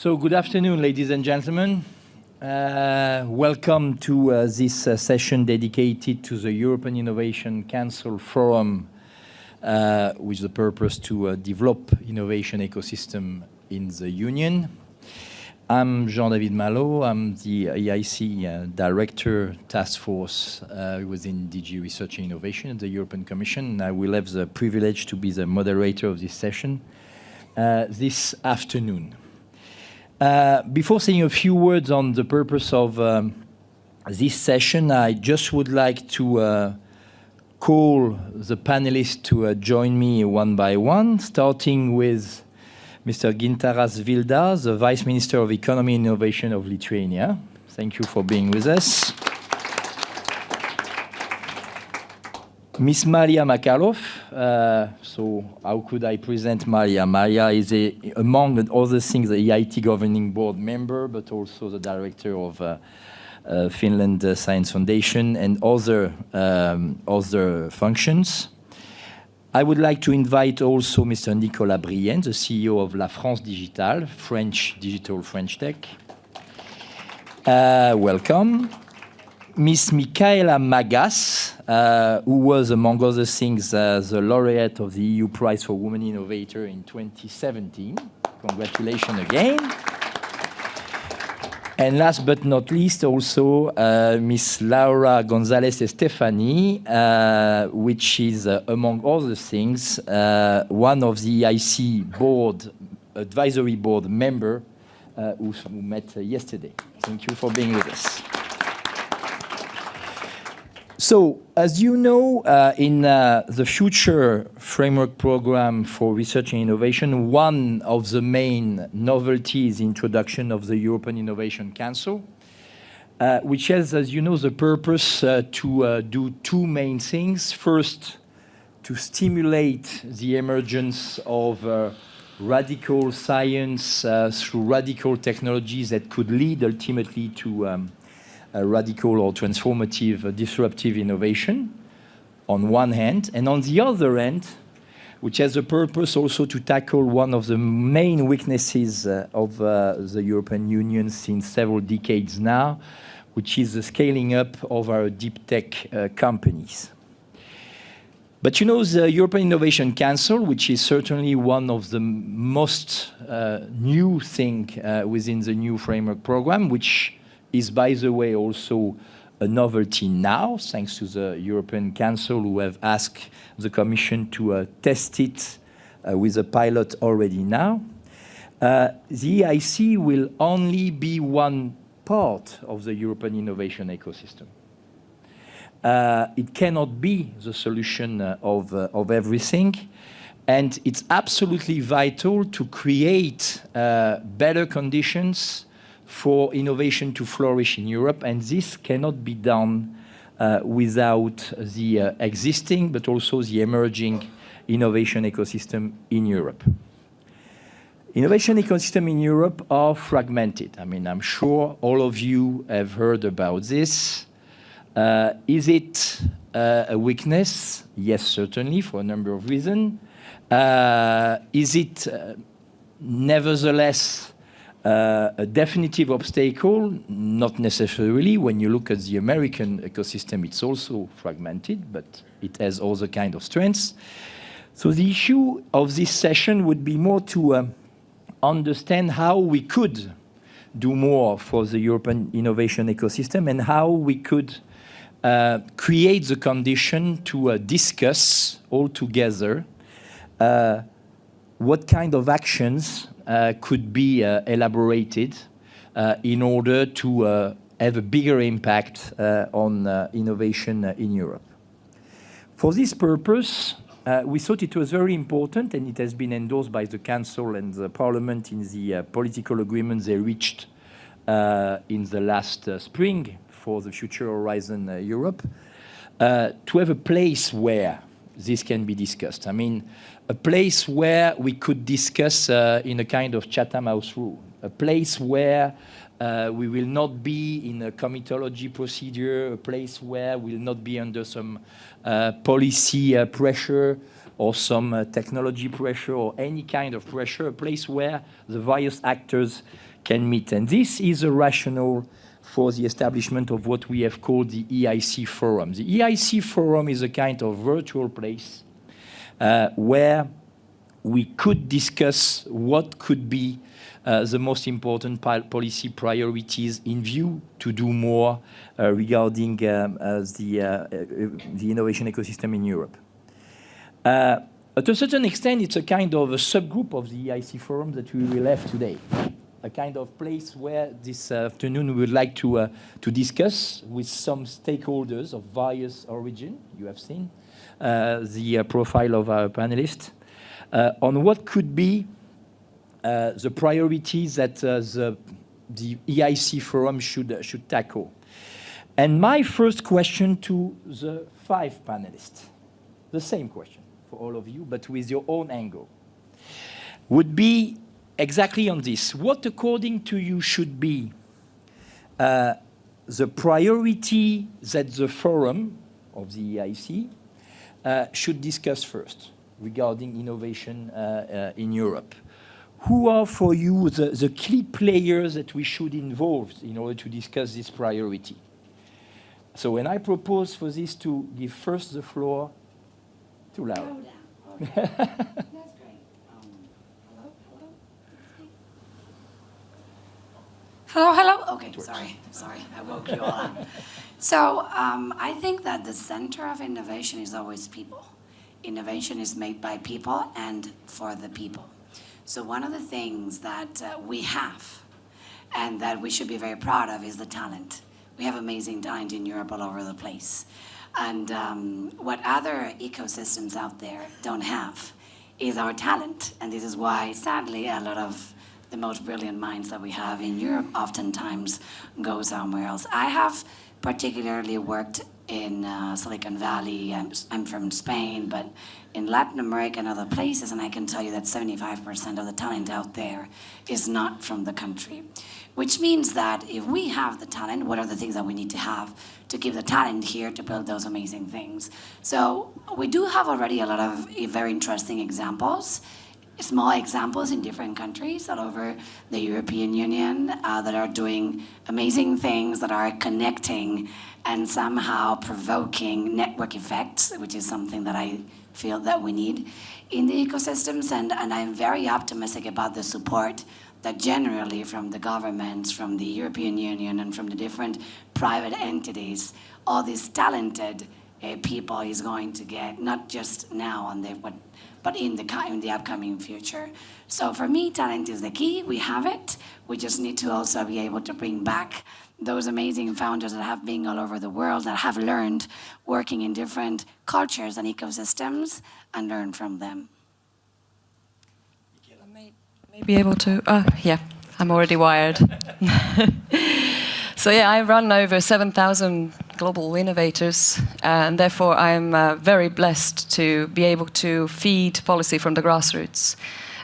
So good afternoon, ladies and gentlemen. Welcome to this session dedicated to the European Innovation Council Forum, with the purpose to develop innovation ecosystem in the Union. I'm Jean-David Malo. I'm the EIC Director Task Force within DG Research and Innovation at the European Commission. I will have the privilege to be the moderator of this session this afternoon. Before saying a few words on the purpose of this session, I just would like to call the panelists to join me one by one, starting with Mr. Gintaras Vildas, the Vice Minister of Economy and Innovation of Lithuania. Thank you for being with us. Miss Maria Makarov. So how could I present Maria? Maria is, among other things, the EIT Governing Board member, but also the Director of Finland Science Foundation and other functions. I would like to invite also Mr. Nicolas Brienne, the CEO of La France Digitale, digital French tech. Welcome. Miss Michaela Magas, who was, among other things, the laureate of the EU Prize for Women Innovator in 2017. Congratulations again. And last but not least, also Miss Laura Gonzalez Estefani, which is, among other things, one of the EIC advisory board member who met yesterday. Thank you for being with us. So, as you know, in the future framework program for research and innovation, one of the main novelties is the introduction of the European Innovation Council, which has, as you know, the purpose to do two main things. First, to stimulate the emergence of radical science through radical technologies that could lead ultimately to radical or transformative, disruptive innovation on one hand, and on the other hand, which has a purpose also to tackle one of the main weaknesses of the European Union since several decades now, which is the scaling up of our deep tech companies. But you know, the European Innovation Council, which is certainly one of the most new thing within the new framework program, which is, by the way, also a novelty now, thanks to the European Council, who have asked the Commission to test it with a pilot already now. The EIC will only be one part of the European innovation ecosystem. It cannot be the solution of everything, and it's absolutely vital to create better conditions for innovation to flourish in Europe, and this cannot be done without the existing but also the emerging innovation ecosystem in Europe. Innovation ecosystem in Europe are fragmented. I mean, I'm sure all of you have heard about this. Is it a weakness? Yes, certainly, for a number of reasons. Is it nevertheless a definitive obstacle? Not necessarily. When you look at the American ecosystem, it's also fragmented, but it has other kind of strengths. So the issue of this session would be more to understand how we could do more for the European innovation ecosystem and how we could create the condition to discuss all together what kind of actions could be elaborated in order to have a bigger impact on innovation in Europe. For this purpose, we thought it was very important, and it has been endorsed by the Council and the Parliament in the political agreements they reached in the last spring for the Future Horizon Europe, to have a place where this can be discussed. I mean, a place where we could discuss in a kind of Chatham House rule, a place where we will not be in a comitology procedure, a place where we will not be under some policy pressure or some technology pressure or any kind of pressure, a place where the various actors can meet. And this is a rationale for the establishment of what we have called the EIC Forum. The EIC Forum is a kind of virtual place where we could discuss what could be the most important policy priorities in view to do more regarding the innovation ecosystem in Europe. To a certain extent, it's a kind of a subgroup of the EIC Forum that we will have today. A kind of place where this afternoon we would like to discuss with some stakeholders of various origin. You have seen the profile of our panelists on what could be the priorities that the EIC Forum should tackle. And my first question to the 5 panelists, the same question for all of you, but with your own angle, would be exactly on this. What, according to you, should be the priority that the forum of the EIC should discuss first regarding innovation in Europe? Who are for you the key players that we should involve in order to discuss this priority? So when I propose for this to give first the floor to Laura. Okay. That's great. Hello. Okay, sorry, I woke you all up. So I think that the center of innovation is always people. Innovation is made by people and for the people. So one of the things that we have and that we should be very proud of is the talent. We have amazing talent in Europe all over the place. And what other ecosystems out there don't have is our talent. And this is why, sadly, a lot of the most brilliant minds that we have in Europe oftentimes go somewhere else. I have particularly worked in Silicon Valley. I'm from Spain, but in Latin America and other places, and I can tell you that 75% of the talent out there is not from the country. Which means that if we have the talent, what are the things that we need to have to give the talent here to build those amazing things? So we do have already a lot of very interesting examples, small examples in different countries all over the European Union that are doing amazing things, that are connecting and somehow provoking network effects, which is something that I feel that we need in the ecosystems. And I'm very optimistic about the support that generally from the governments, from the European Union, and from the different private entities, all these talented people is going to get, not just now on but in the upcoming future. So for me, talent is the key. We have it. We just need to also be able to bring back those amazing founders that have been all over the world, that have learned working in different cultures and ecosystems, and learn from them. May be able to, yeah, I'm already wired. So yeah, I run over 7,000 global innovators, and therefore I'm very blessed to be able to feed policy from the grassroots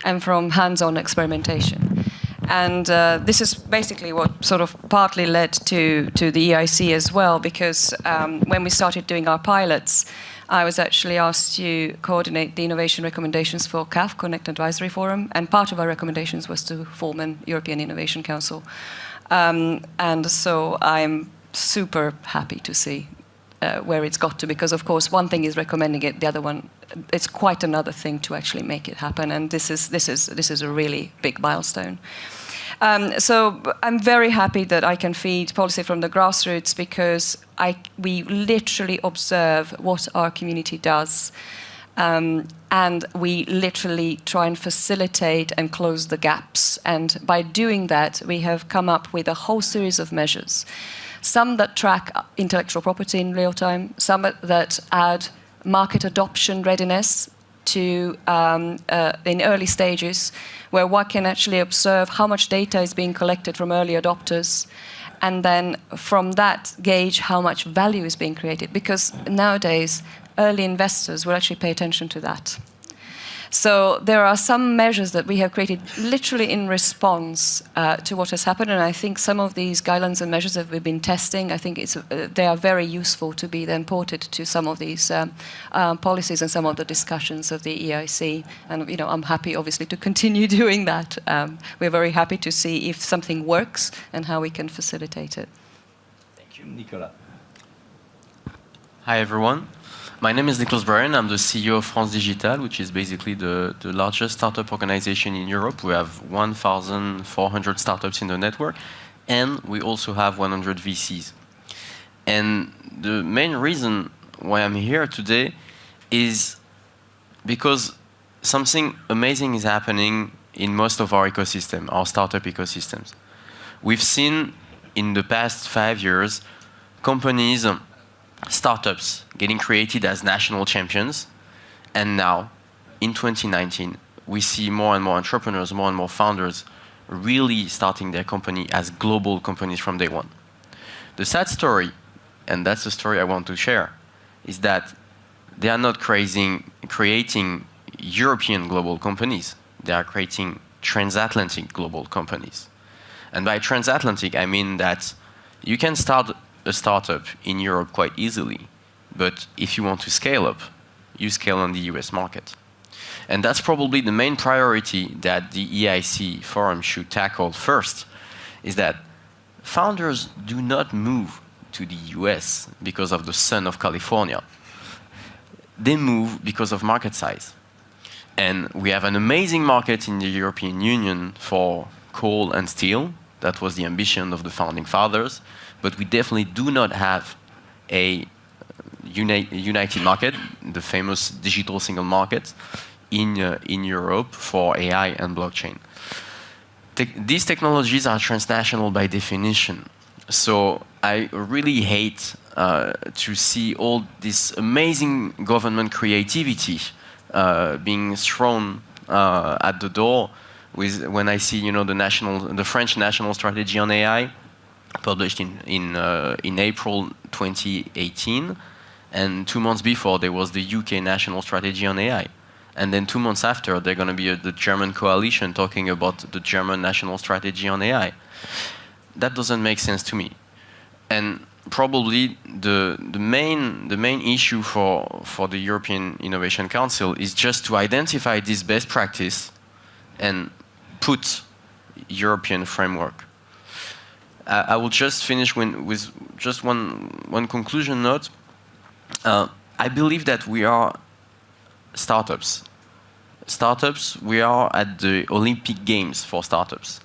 and from hands-on experimentation. And this is basically what sort of partly led to the EIC as well, because when we started doing our pilots, I was actually asked to coordinate the innovation recommendations for CAF, Connect Advisory Forum, and part of our recommendations was to form an European Innovation Council. And so I'm super happy to see where it's got to, because of course one thing is recommending it, the other one, it's quite another thing to actually make it happen, and this is a really big milestone. So I'm very happy that I can feed policy from the grassroots, because we literally observe what our community does, and we literally try and facilitate and close the gaps. And by doing that, we have come up with a whole series of measures. Some that track intellectual property in real time, some that add market adoption readiness to in early stages, where one can actually observe how much data is being collected from early adopters, and then from that gauge how much value is being created, because nowadays early investors will actually pay attention to that. So there are some measures that we have created literally in response to what has happened, and I think some of these guidelines and measures that we've been testing, I think they are very useful to be then ported to some of these policies and some of the discussions of the EIC. And I'm happy, obviously, to continue doing that. We're very happy to see if something works and how we can facilitate it. Thank you, Nicolas. Hi, everyone. My name is Nicolas Bryan. I'm the CEO of France Digital, which is basically the largest startup organization in Europe. We have 1,400 startups in the network, and we also have 100 VCs. And the main reason why I'm here today is because something amazing is happening in most of our ecosystem, our startup ecosystems. We've seen in the past 5 years companies, startups getting created as national champions, and now, in 2019, we see more and more entrepreneurs, more and more founders really starting their company as global companies from day one. The sad story, and that's the story I want to share, is that they are not creating European global companies. They are creating transatlantic global companies. And by transatlantic, I mean that you can start a startup in Europe quite easily, but if you want to scale up, you scale on the US market. And that's probably the main priority that the EIC Forum should tackle first, is that founders do not move to the US because of the sun of California. They move because of market size. And we have an amazing market in the European Union for coal and steel. That was the ambition of the founding fathers. But we definitely do not have a united market, the famous digital single market, in Europe for AI and blockchain. These technologies are transnational by definition. So I really hate to see all this amazing government creativity being thrown at the door when I see the French national strategy on AI, published in April 2018, and 2 months before there was the UK national strategy on AI, and then 2 months after they're going to be the German coalition talking about the German national strategy on AI. That doesn't make sense to me, and probably the main issue for the European Innovation Council is just to identify this best practice and put European framework. I will just finish with just one conclusion note. I believe that we are startups. We are at the Olympic Games for startups.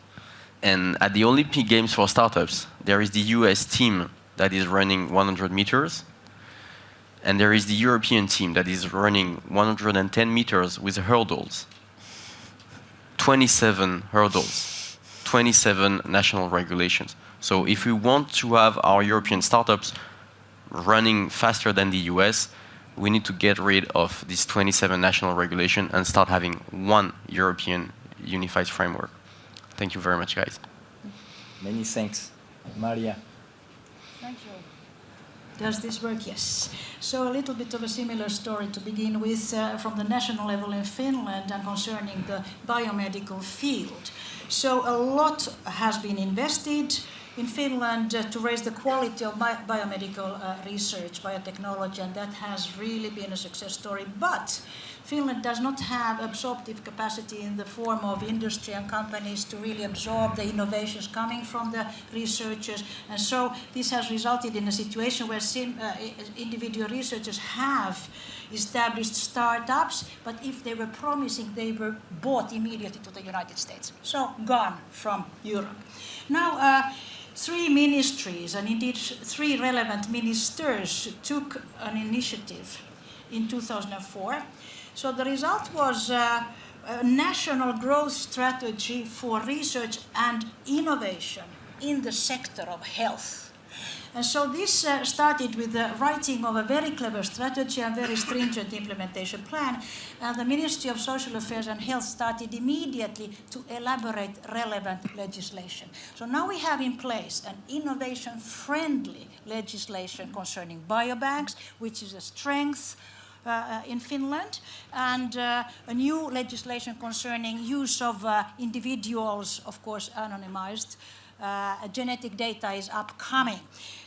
And at the Olympic Games for startups, there is the US team that is running 100 meters. And there is the European team that is running 110 meters with hurdles. 27 hurdles, 27 national regulations. So if we want to have our European startups running faster than the US, we need to get rid of this 27 national regulation and start having one European unified framework. Thank you very much, guys. Many thanks. Maria. Thank you. Does this work? Yes. So a little bit of a similar story to begin with from the national level in Finland and concerning the biomedical field. So a lot has been invested in Finland to raise the quality of biomedical research, biotechnology, and that has really been a success story. But Finland does not have absorptive capacity in the form of industry and companies to really absorb the innovations coming from the researchers. And so this has resulted in a situation where individual researchers have established startups, but if they were promising, they were bought immediately to the United States. So gone from Europe. Now, 3 ministries, and indeed 3 relevant ministers, took an initiative in 2004. So the result was a national growth strategy for research and innovation in the sector of health. And so this started with the writing of a very clever strategy and very stringent implementation plan. And the Ministry of Social Affairs and Health started immediately to elaborate relevant legislation. So now we have in place an innovation-friendly legislation concerning biobanks, which is a strength in Finland, and a new legislation concerning use of individuals, of course anonymized, genetic data is upcoming.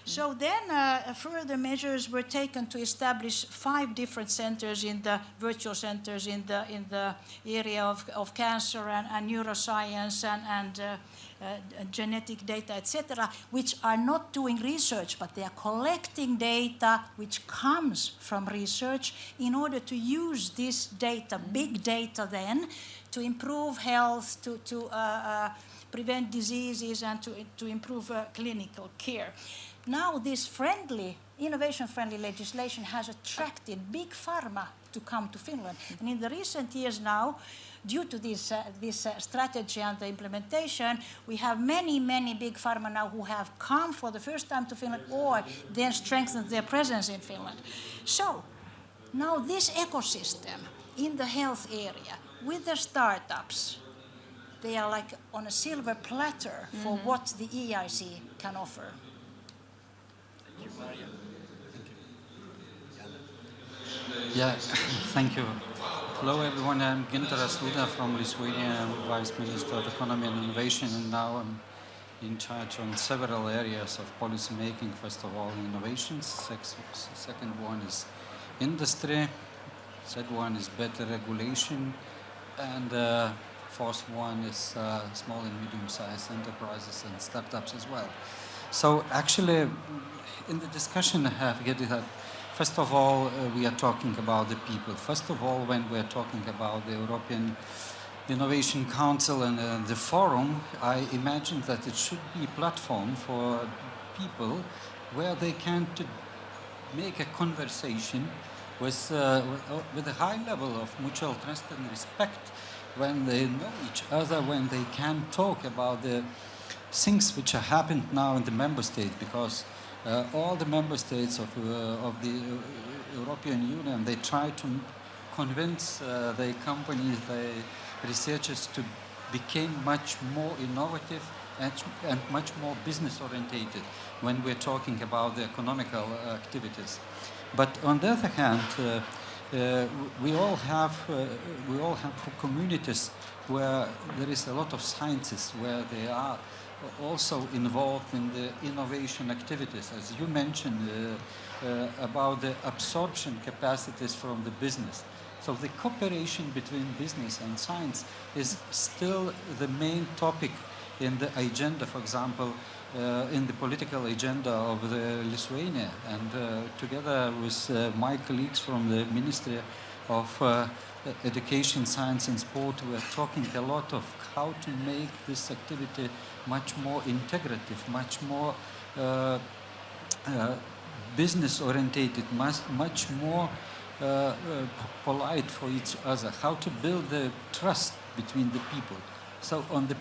So then further measures were taken to establish 5 different centers in the virtual centers in the area of cancer and neuroscience and genetic data, etc., which are not doing research, but they are collecting data which comes from research in order to use this data, big data then, to improve health, to prevent diseases and to improve clinical care. Now this innovation-friendly legislation has attracted big pharma to come to Finland. And in the recent years now, due to this strategy and the implementation, we have many big pharma now who have come for the first time to Finland or then strengthened their presence in Finland. So now this ecosystem in the health area with the startups, they are like on a silver platter for what the EIC can offer. Thank you, Maria. Yeah, thank you. Hello, everyone. I'm Gintaras Asluda from Lithuania. I'm Vice Minister of Economy and Innovation, and now I'm in charge on several areas of policy making. First of all, innovations. Second one is industry. Third one is better regulation. And fourth one is small and medium-sized enterprises and startups as well. So actually, in the discussion I have here, that first of all, we are talking about the people. First of all, when we are talking about the European Innovation Council and the forum, I imagine that it should be a platform for people where they can make a conversation with a high level of mutual trust and respect, when they know each other, when they can talk about the things which are happening now in the member states, because all the member states of the European Union, they try to convince their companies, their researchers to become much more innovative and much more business orientated when we're talking about the economical activities. But on the other hand, we all have communities where there is a lot of scientists, where they are also involved in the innovation activities, as you mentioned about the absorption capacities from the business. So the cooperation between business and science is still the main topic in the agenda, for example, in the political agenda of the Lithuania. And together with my colleagues from the Ministry of Education, Science and Sport, we are talking a lot of how to make this activity much more integrative, much more business orientated, much more polite for each other, how to build the trust between the people. So on the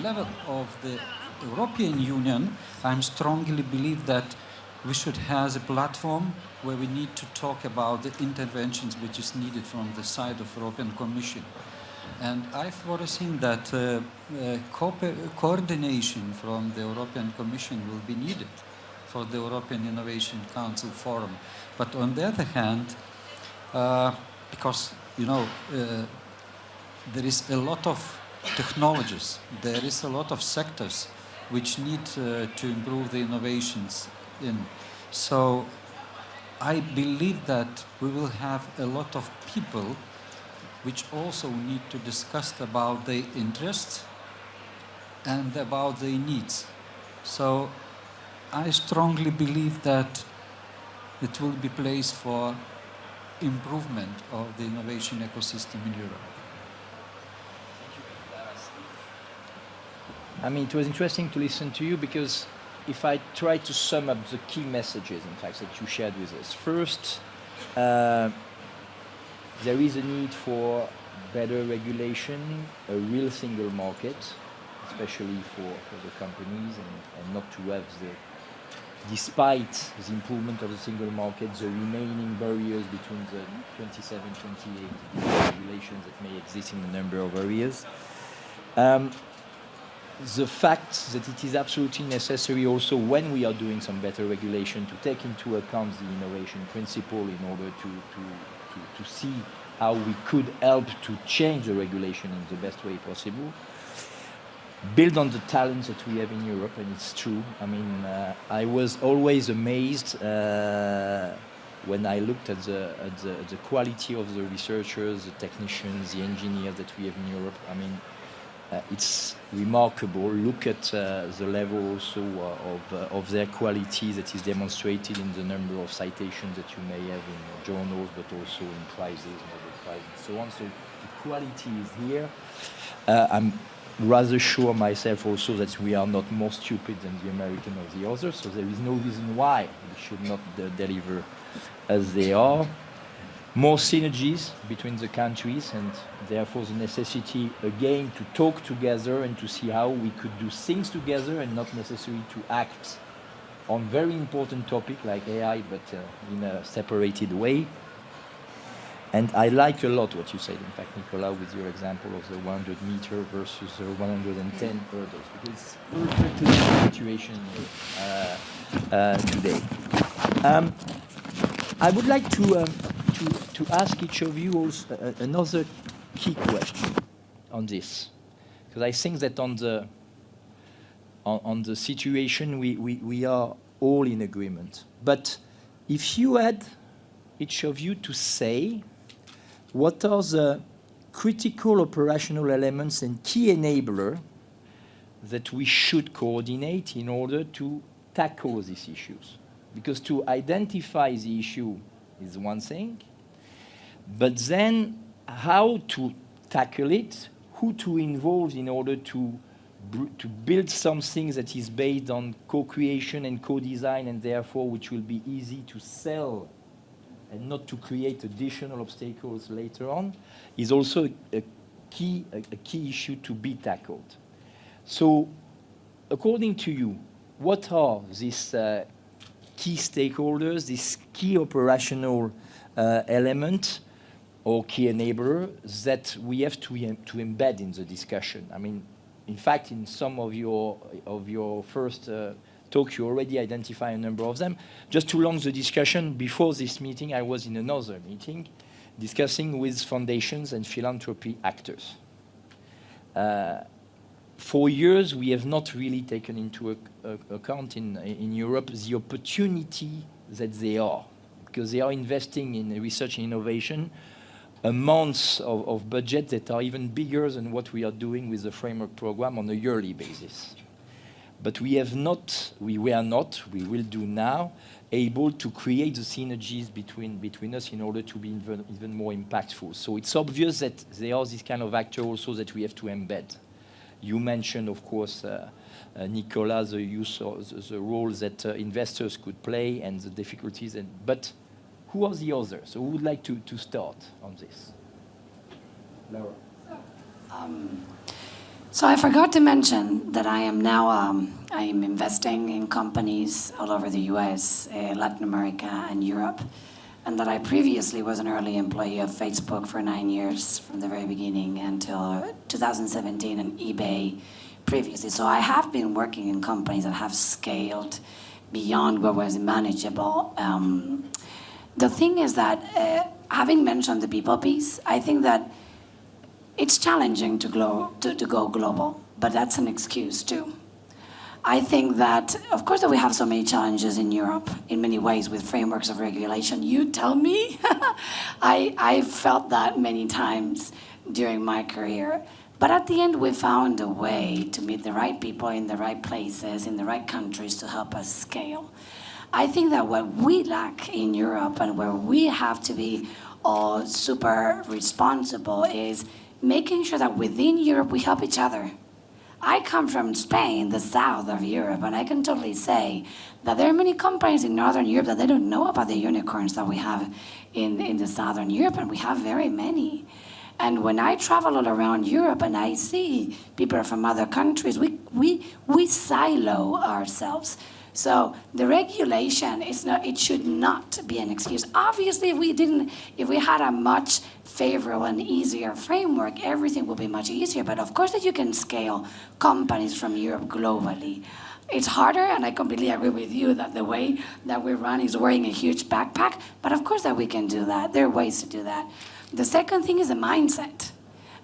level of the European Union, I strongly believe that we should have a platform where we need to talk about the interventions which is needed from the side of European Commission. And I foresee that coordination from the European Commission will be needed for the European Innovation Council Forum. But on the other hand, because, you know, there is a lot of technologies, there is a lot of sectors which need to improve the innovations in. So I believe that we will have a lot of people which also need to discuss about their interests and about their needs. So I strongly believe that it will be place for improvement of the innovation ecosystem in Europe. I mean, it was interesting to listen to you, because if I try to sum up the key messages, in fact, that you shared with us. First, there is a need for better regulation, a real single market, especially for the companies, and not to have despite the improvement of the single market, the remaining barriers between the 27, 28 regulations that may exist in a number of areas. The fact that it is absolutely necessary also, when we are doing some better regulation, to take into account the innovation principle in order to to see how we could help to change the regulation in the best way possible. Build on the talents that we have in Europe, and it's true. I mean, I was always amazed when I looked at the quality of the researchers, the technicians, the engineers that we have in Europe. I mean, it's remarkable. Look at the level also of their quality that is demonstrated in the number of citations that you may have in journals, but also in prizes, Nobel Prize, and so on. So the quality is here. I'm rather sure myself also that we are not more stupid than the American or the others, so there is no reason why we should not deliver as they are. More synergies between the countries, and therefore the necessity again to talk together and to see how we could do things together and not necessarily to act on very important topic like AI, but in a separated way. And I like a lot what you said, in fact, Nicola, with your example of the 100 meter versus the 110 hurdles, because it's perfectly the situation today. I would like to ask each of you also another key question on this, because I think that on the situation we are all in agreement. But if you had each of you to say what are the critical operational elements and key enabler that we should coordinate in order to tackle these issues? Because to identify the issue is one thing, but then how to tackle it, who to involve in order to build something that is based on co-creation and co-design, and therefore which will be easy to sell and not to create additional obstacles later on, is also a key issue to be tackled. So, according to you, what are these key stakeholders, these key operational elements or key enabler that we have to embed in the discussion? I mean, in fact, in some of your first talk, you already identify a number of them. Just to launch the discussion, before this meeting, I was in another meeting discussing with foundations and philanthropy actors. For years, we have not really taken into account in Europe the opportunity that they are, because they are investing in research and innovation amounts of budget that are even bigger than what we are doing with the framework program on a yearly basis. But we will do now, able to create the synergies between us in order to be even more impactful. So it's obvious that there are this kind of actor also that we have to embed. You mentioned, of course, Nicola, the use of the role that investors could play and the difficulties. But who are the others? So who would like to start on this? Laura. So I forgot to mention that I am now I am investing in companies all over the US, Latin America, and Europe, and that I previously was an early employee of Facebook for 9 years from the very beginning until 2017, and eBay previously. So I have been working in companies that have scaled beyond what was manageable. The thing is that, having mentioned the people piece, I think that it's challenging to go global, but that's an excuse too. I think that, of course, that we have so many challenges in Europe in many ways with frameworks of regulation. You tell me. I felt that many times during my career. But at the end, we found a way to meet the right people in the right places, in the right countries to help us scale. I think that what we lack in Europe and where we have to be all super responsible is making sure that within Europe we help each other. I come from Spain, the south of Europe, and I can totally say that there are many companies in Northern Europe that they don't know about the unicorns that we have in the Southern Europe, and we have very many. And when I travel all around Europe and I see people from other countries, we silo ourselves. So the regulation is not, it should not be an excuse. Obviously, if we had a much favorable and easier framework, everything would be much easier. But of course that you can scale companies from Europe globally. It's harder, and I completely agree with you that the way that we run is wearing a huge backpack, but of course that we can do that. There are ways to do that. The second thing is the mindset.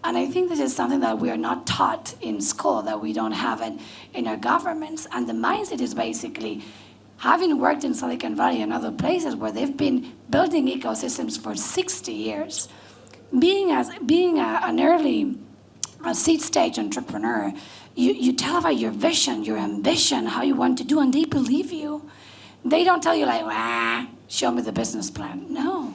And I think this is something that we are not taught in school, that we don't have it in our governments. And the mindset is basically, having worked in Silicon Valley and other places where they've been building ecosystems for 60 years, being an early seed stage entrepreneur, you tell about your vision, your ambition, how you want to do, and they believe you. They don't tell you like, show me the business plan. No.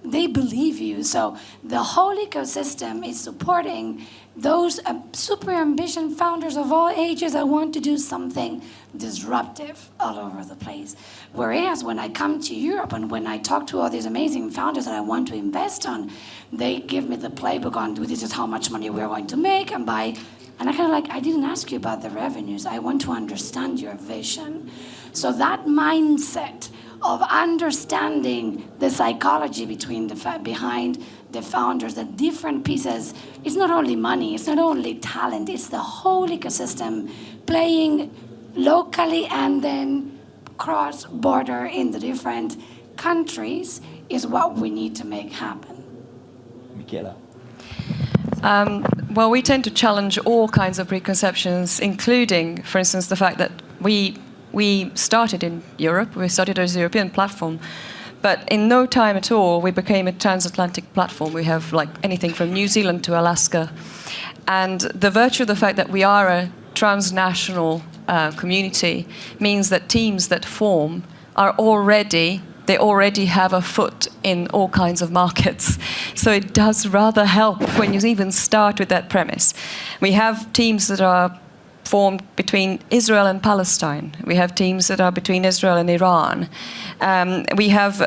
They believe you. So the whole ecosystem is supporting those super ambitious founders of all ages that want to do something disruptive all over the place. Whereas when I come to Europe and when I talk to all these amazing founders that I want to invest on, they give me the playbook on, this is how much money we're going to make and buy. And I kind of like, I didn't ask you about the revenues. I want to understand your vision. So that mindset of understanding the psychology behind the founders, the different pieces. It's not only money, it's not only talent, it's the whole ecosystem playing locally and then cross-border in the different countries is what we need to make happen. Michela. Well, we tend to challenge all kinds of preconceptions, including, for instance, the fact that we started in Europe, we started as a European platform, but in no time at all we became a transatlantic platform. We have like anything from New Zealand to Alaska. And the virtue of the fact that we are a transnational community means that teams that form are already have a foot in all kinds of markets. So it does rather help when you even start with that premise. We have teams that are formed between Israel and Palestine. We have teams that are between Israel and Iran. We have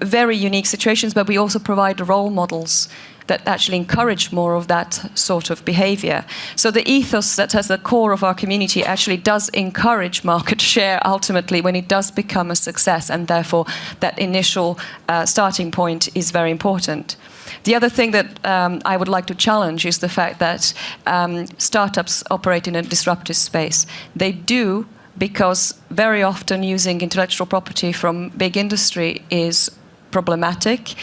very unique situations, but we also provide role models that actually encourage more of that sort of behavior. So the ethos that has the core of our community actually does encourage market share ultimately when it does become a success, and therefore that initial starting point is very important. The other thing that I would like to challenge is the fact that startups operate in a disruptive space. They do because very often using intellectual property from big industry is problematic.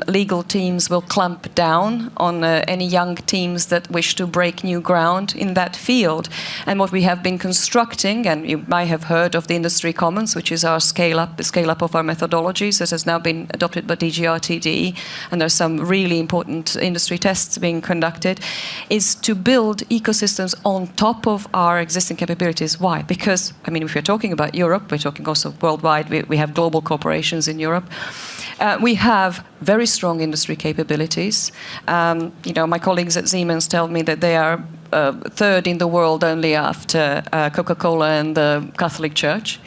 Legal teams will clamp down on any young teams that wish to break new ground in that field. And what we have been constructing, and you might have heard of the Industry Commons, which is our the scale-up of our methodologies that has now been adopted by DGRTD, and there's some really important industry tests being conducted, is to build ecosystems on top of our existing capabilities. Why? Because, I mean, if we're talking about Europe, we're talking also worldwide, we have global corporations in Europe. We have very strong industry capabilities. My colleagues at Siemens tell me that they are third in the world only after Coca-Cola and the Catholic Church.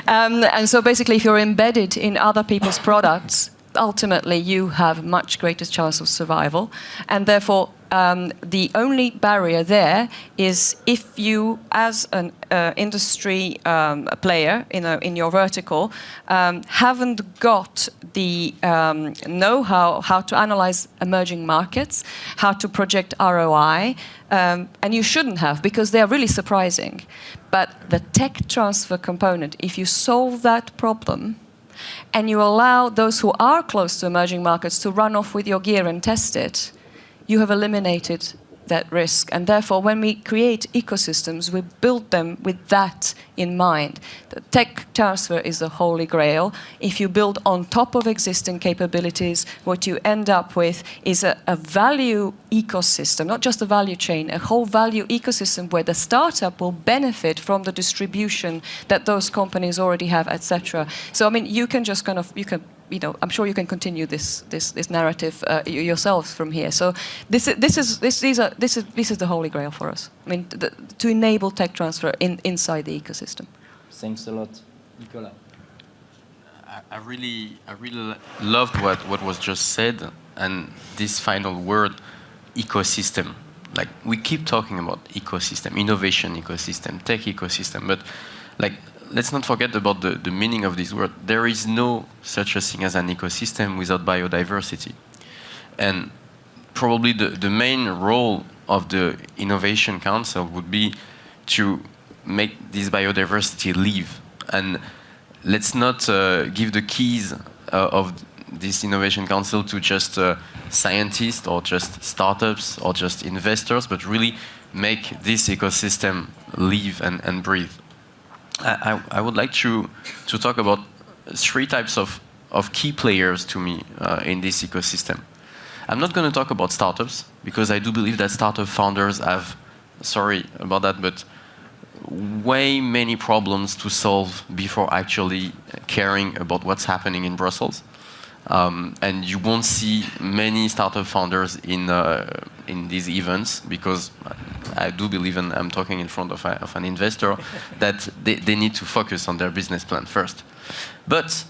And so basically, if you're embedded in other people's products, ultimately you have much greater chance of survival. And therefore, the only barrier there is if you, as an industry player in your vertical, haven't got the know-how how to analyze emerging markets, how to project ROI, and you shouldn't have, because they are really surprising. But the tech transfer component, if you solve that problem, and you allow those who are close to emerging markets to run off with your gear and test it, you have eliminated that risk. And therefore, when we create ecosystems, we build them with that in mind. The tech transfer is the holy grail. If you build on top of existing capabilities, what you end up with is a value ecosystem, not just a value chain, a whole value ecosystem where the startup will benefit from the distribution that those companies already have, etc. So, I mean, you can just kind of, I'm sure you can continue this narrative yourselves from here. So this is the holy grail for us. I mean, to enable tech transfer inside the ecosystem. Thanks a lot, Nicola. I really loved what was just said, and this final word, ecosystem. Like, we keep talking about ecosystem, innovation ecosystem, tech ecosystem, but like, let's not forget about the meaning of this word. There is no such a thing as an ecosystem without biodiversity. And probably the main role of the Innovation Council would be to make this biodiversity live. And let's not give the keys of this Innovation Council to just scientists or just startups or just investors, but really make this ecosystem live and breathe. I would like to talk about three types of key players to me in this ecosystem. I'm not going to talk about startups, because I do believe that startup founders have, sorry about that, but way many problems to solve before actually caring about what's happening in Brussels. And you won't see many startup founders in these events, because I do believe, and I'm talking in front of an investor, that they need to focus on their business plan first. But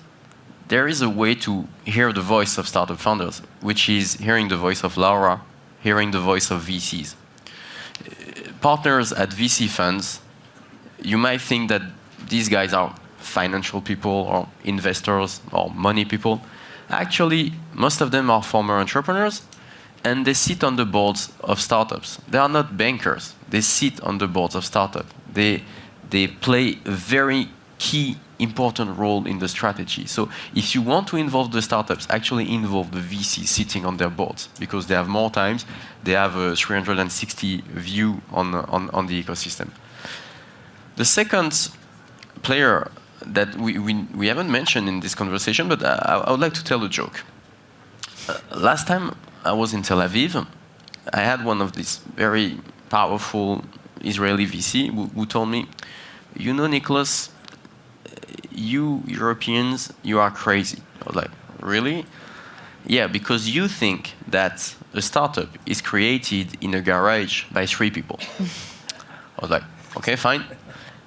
there is a way to hear the voice of startup founders, which is hearing the voice of Laura, hearing the voice of VCs. Partners at VC funds, you might think that these guys are financial people or investors or money people. Actually, most of them are former entrepreneurs, and they sit on the boards of startups. They are not bankers. They sit on the boards of startups. They play a very key, important role in the strategy. So if you want to involve the startups, actually involve the VC sitting on their boards, because they have more times. They have a 360 view on the ecosystem. The second player that we haven't mentioned in this conversation, but I would like to tell a joke. Last time I was in Tel Aviv, I had one of these very powerful Israeli VC who told me, you know, Nicholas, you Europeans, you are crazy. I was like, really? Yeah, because you think that a startup is created in a garage by 3 people. I was like, okay, fine.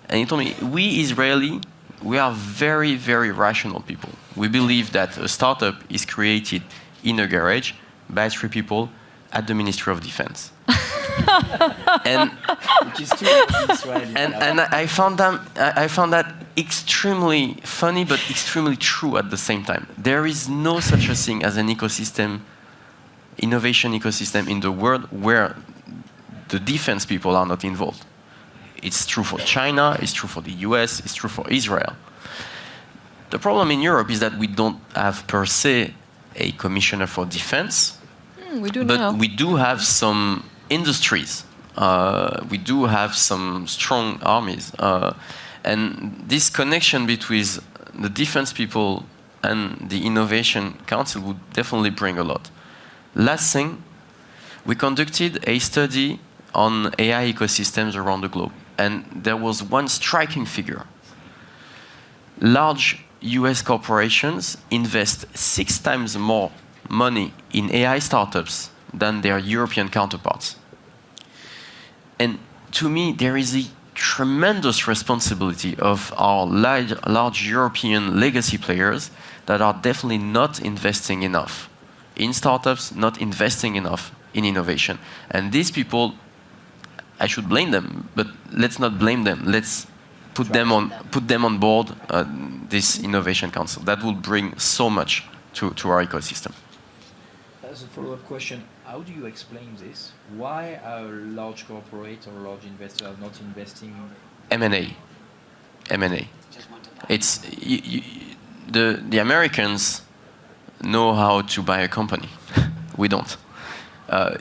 And he told me, we Israeli, we are very, very rational people. We believe that a startup is created in a garage by 3 people at the Ministry of Defense. And Which is true of Israeli. and I found that extremely funny, but extremely true at the same time. There is no such a thing as an ecosystem, innovation ecosystem in the world where the defense people are not involved. It's true for China, it's true for the US, it's true for Israel. The problem in Europe is that we don't have per se a commissioner for defense, We do but now. we do have some industries. We do have some strong armies. And this connection between the defense people and the Innovation Council would definitely bring a lot. Last thing, we conducted a study on AI ecosystems around the globe. And there was one striking figure. Large US corporations invest 6 times more money in AI startups than their European counterparts. And to me, there is a tremendous responsibility of our large European legacy players that are definitely not investing enough in startups, not investing enough in innovation. And these people, I should blame them, but let's not blame them. Let's put them on board this Innovation Council. That will bring so much to our ecosystem. As a follow-up question, how do you explain this? Why are large corporate or large investors not investing? M&A. It's the Americans know how to buy a company. We don't.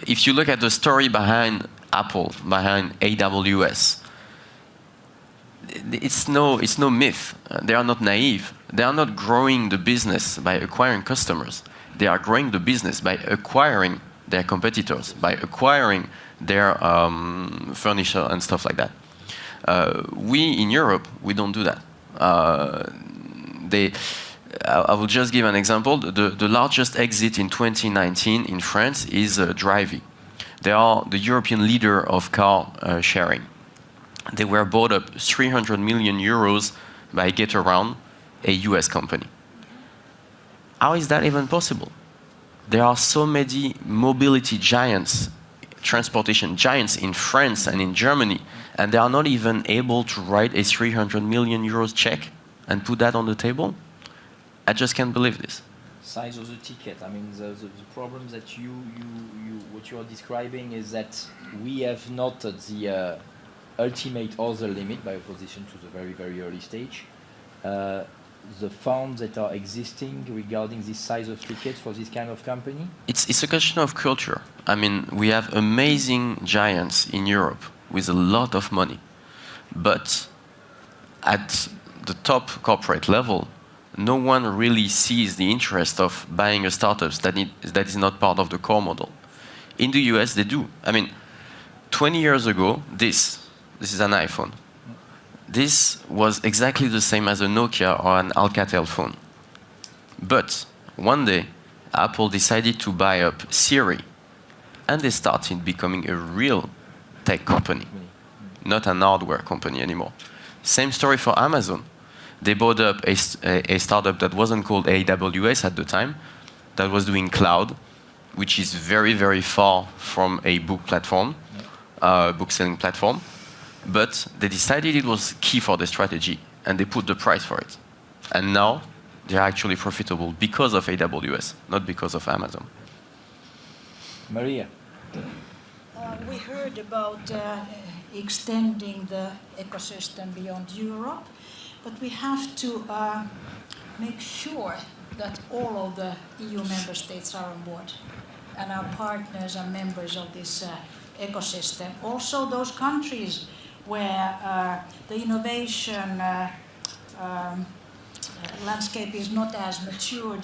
If you look at the story behind Apple, behind AWS, it's no myth. They are not naive. They are not growing the business by acquiring customers. They are growing the business by acquiring their competitors, by acquiring their furniture and stuff like that. We in Europe, we don't do that. I will just give an example. The largest exit in 2019 in France is Drivey. They are the European leader of car sharing. They were bought up 300 million euros by Getaround, a US company. How is that even possible? There are so many mobility giants, transportation giants in France and in Germany, and they are not even able to write a 300 million euros check and put that on the table? I just can't believe this. Size of the ticket. I mean, the problem that what you are describing is that we have not the ultimate other limit by opposition to the very, very early stage. The funds that are existing regarding this size of tickets for this kind of company? It's a question of culture. I mean, we have amazing giants in Europe with a lot of money. But at the top corporate level, no one really sees the interest of buying a startup that is not part of the core model. In the US, they do. I mean, 20 years ago, this is an iPhone. This was exactly the same as a Nokia or an Alcatel phone. But one day, Apple decided to buy up Siri, and they started becoming a real tech company, not an hardware company anymore. Same story for Amazon. They bought up a startup that wasn't called AWS at the time, that was doing cloud, which is very, very far from a book platform, book selling platform. But they decided it was key for the strategy, and they put the price for it. And now, they're actually profitable because of AWS, not because of Amazon. Maria? We heard about extending the ecosystem beyond Europe, but we have to make sure that all of the EU member states are on board and are partners and members of this ecosystem. Also, those countries where the innovation landscape is not as matured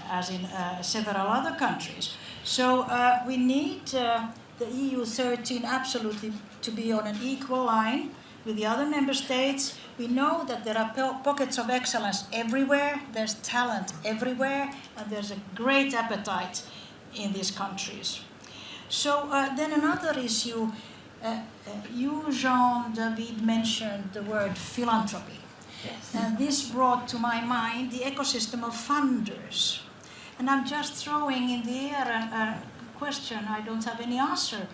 as in several other countries. So we need the EU 13 absolutely to be on an equal line with the other member states. We know that there are pockets of excellence everywhere, there's talent everywhere, and there's a great appetite in these countries. So then another issue, you, Jean-David, mentioned the word philanthropy. Yes. And this brought to my mind the ecosystem of funders. And I'm just throwing in the air a question I don't have any answer.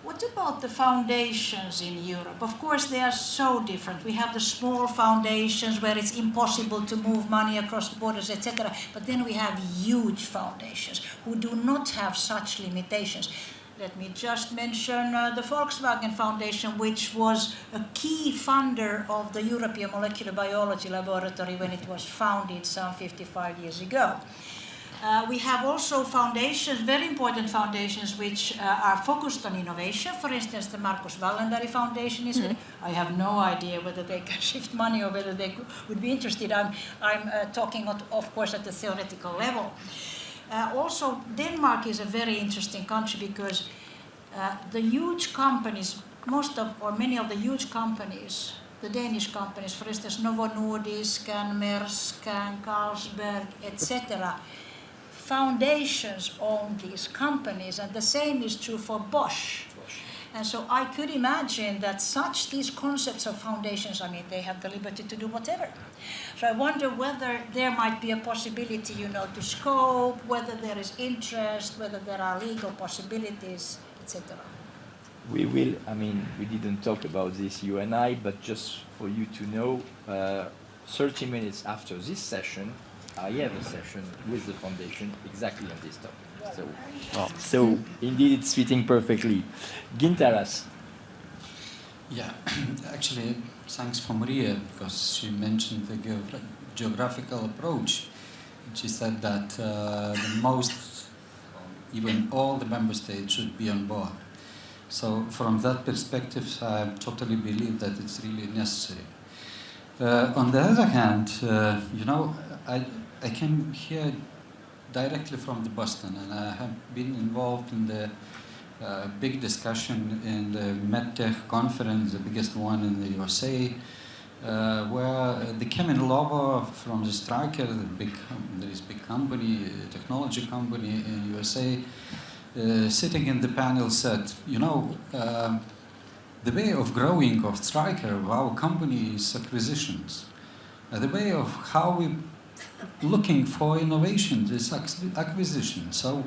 What about the foundations in Europe? Of course, they are so different. We have the small foundations where it's impossible to move money across borders, etc. But then we have huge foundations who do not have such limitations. Let me just mention the Volkswagen Foundation, which was a key funder of the European Molecular Biology Laboratory when it was founded some 55 years ago. We have also foundations, very important foundations, which are focused on innovation. For instance, the Marcus Wallenberg Foundation is. I have no idea whether they can shift money or whether they would be interested. I'm talking, of course, at the theoretical level. Also, Denmark is a very interesting country because the huge companies, many of the huge companies, the Danish companies, for instance, Novo Nordisk and Maersk and Carlsberg, etc., foundations own these companies, and the same is true for Bosch. And so I could imagine that these concepts of foundations, they have the liberty to do whatever. So I wonder whether there might be a possibility, to scope, whether there is interest, whether there are legal possibilities, etc. We will, we didn't talk about this, you and I, but just for you to know, 30 minutes after this session, I have a session with the foundation exactly on this topic. So indeed, it's fitting perfectly. Gintaras. Yeah, actually, thanks for Maria, because she mentioned the geographical approach. She said that even all the member states should be on board. So from that perspective, I totally believe that it's really necessary. On the other hand, I came here directly from the Boston, and I have been involved in the big discussion in the MedTech conference, the biggest one in the USA, where the Kevin Lobo from the Stryker, there is big company, technology company in USA, sitting in the panel said, the way of growing of Stryker, of our company, is acquisitions. The way of how we looking for innovation is acquisition. So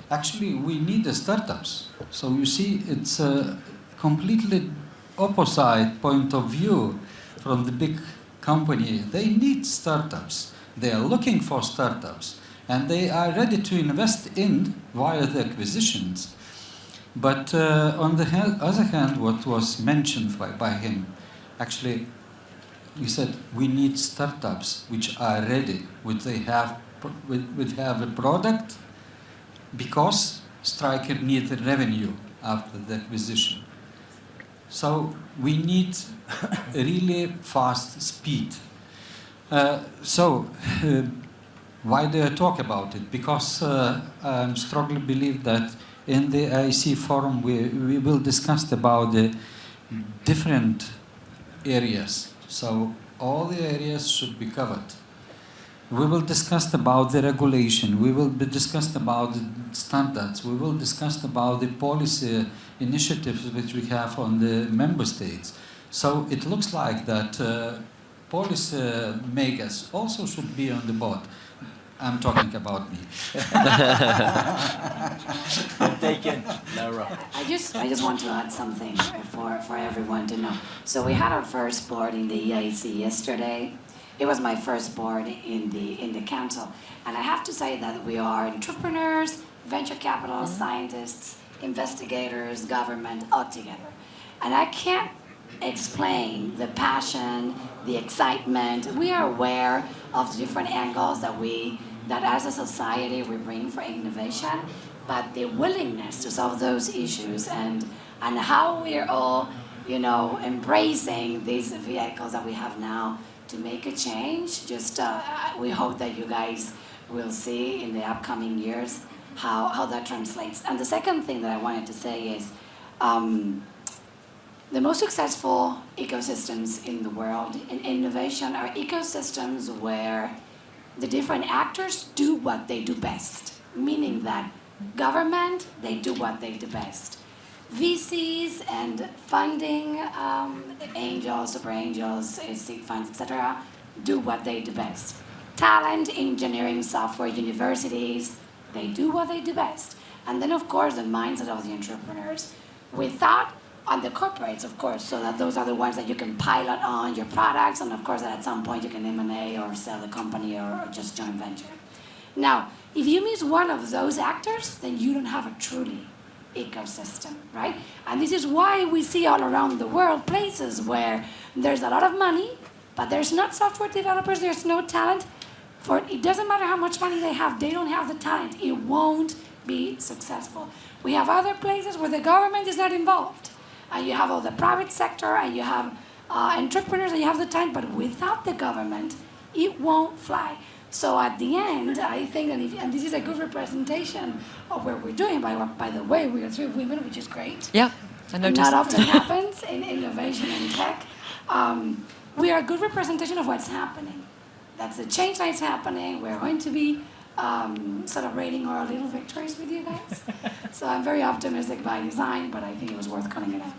actually we need the startups. So you see, it's a completely opposite point of view from the big company. They need startups. They are looking for startups, and they are ready to invest in via the acquisitions. But on the other hand, what was mentioned by him, actually, he said we need startups which are ready, which have a product, because Stryker needs revenue after the acquisition. So we need really fast speed. Why do I talk about it? Because I strongly believe that in the EIC Forum we will discuss about the different areas. So all the areas should be covered. We will discuss about the regulation. We will be discussed about the standards. We will discuss about the policy initiatives which we have on the member states. So it looks like that policy makers also should be on the board. I'm talking about me. Taken, Laura. I just want to add something for everyone to know. So we had our first board in the EIC yesterday. It was my first board in the council, and I have to say that we are entrepreneurs, venture capital, scientists, investigators, government, all together. And I can't explain the passion, the excitement. We are aware of the different angles that as a society we bring for innovation, but the willingness to solve those issues and how we're all, embracing these vehicles that we have now to make a change. We hope that you guys will see in the upcoming years how that translates. And the second thing that I wanted to say is the most successful ecosystems in the world in innovation are ecosystems where the different actors do what they do best, meaning that government, they do what they do best. VCs and funding, angels, super angels, seed funds, etc., do what they do best. Talent, engineering, software, universities, they do what they do best. And then, of course, the mindset of the entrepreneurs. Without on the corporates, of course, so that those are the ones that you can pilot on your products, and of course, that at some point you can M&A or sell the company or just joint venture. Now, if you miss one of those actors, then you don't have a truly ecosystem, right? And this is why we see all around the world places where there's a lot of money, but there's not software developers, there's no talent. It doesn't matter how much money they don't have the talent. It won't be successful. We have other places where the government is not involved. And you have all the private sector, and you have entrepreneurs, and you have the talent, but without the government, it won't fly. So at the end, I think, and this is a good representation of what we're doing. By the way, we are 3 women, which is great. Yeah, I noticed. Not often happens in innovation and tech. We are a good representation of what's happening. That's the change that's happening. We're going to be celebrating our little victories with you guys. So I'm very optimistic by design, but I think it was worth calling it out.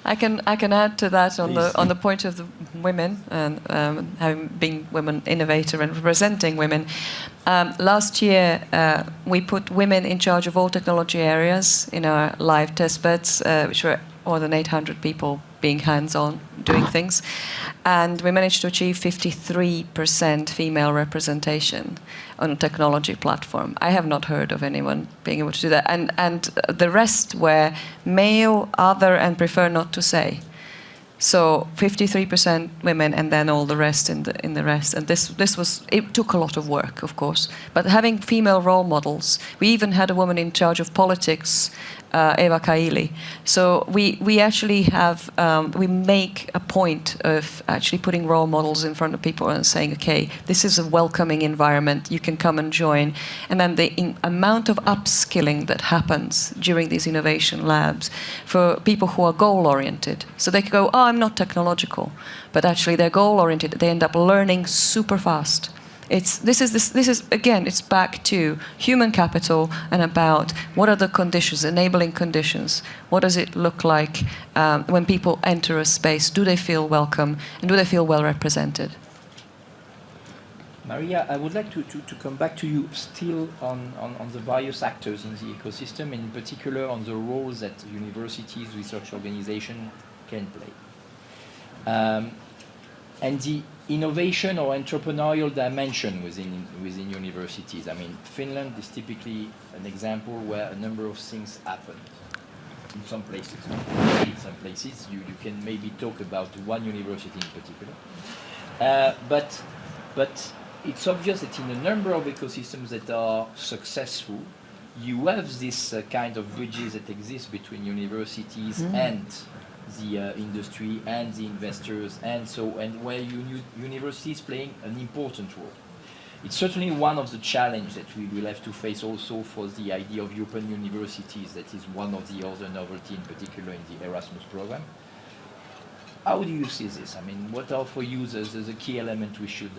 I can add to that on the point of the women and having been women innovator and representing women. Last year we put women in charge of all technology areas in our live test beds, which were more than 800 people being hands-on doing things, and we managed to achieve 53% female representation on a technology platform. I have not heard of anyone being able to do that, and the rest were male, other, and prefer not to say. So 53% women, and then all the rest in the rest. And it took a lot of work, of course. But having female role models, we even had a woman in charge of politics, Eva Kaili. So we actually have, we make a point of actually putting role models in front of people and saying, okay, this is a welcoming environment, you can come and join. And then the amount of upskilling that happens during these innovation labs for people who are goal-oriented. So they can go, oh, I'm not technological, but actually they're goal-oriented. They end up learning super fast. This is again, it's back to human capital and about what are the conditions, enabling conditions. What does it look like when people enter a space? Do they feel welcome and do they feel well represented? Maria, I would like to come back to you still on the various actors in the ecosystem, and in particular on the roles that universities, research organizations can play. And the innovation or entrepreneurial dimension within universities. I mean, Finland is typically an example where a number of things happened. in some places. In some places, you can maybe talk about one university in particular. But it's obvious that in a number of ecosystems that are successful, you have this kind of bridges that exist between universities and the industry and the investors, and where universities playing an important role. It's certainly one of the challenges that we will have to face also for the idea of European universities. That is one of the other novelty, in particular in the Erasmus program. How do you see this? I mean, what are for you the key element we should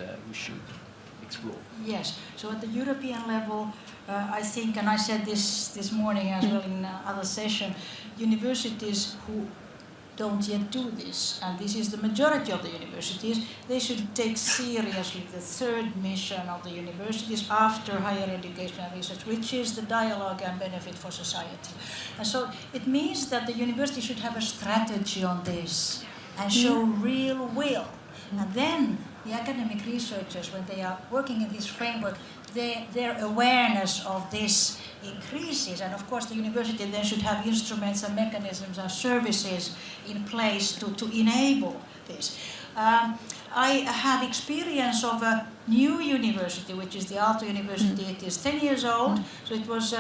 explore? Yes. So at the European level, I think, and I said this morning as well in other session, universities who don't yet do this, and this is the majority of the universities, they should take seriously the third mission of the universities after higher education and research, which is the dialogue and benefit for society. And so it means that the university should have a strategy on this and show real will. And then the academic researchers, when they are working in this framework, their awareness of this increases, and of course the university then should have instruments and mechanisms and services in place to enable this. I have experience of a new university, which is the Aalto University. It is 10 years old, so it was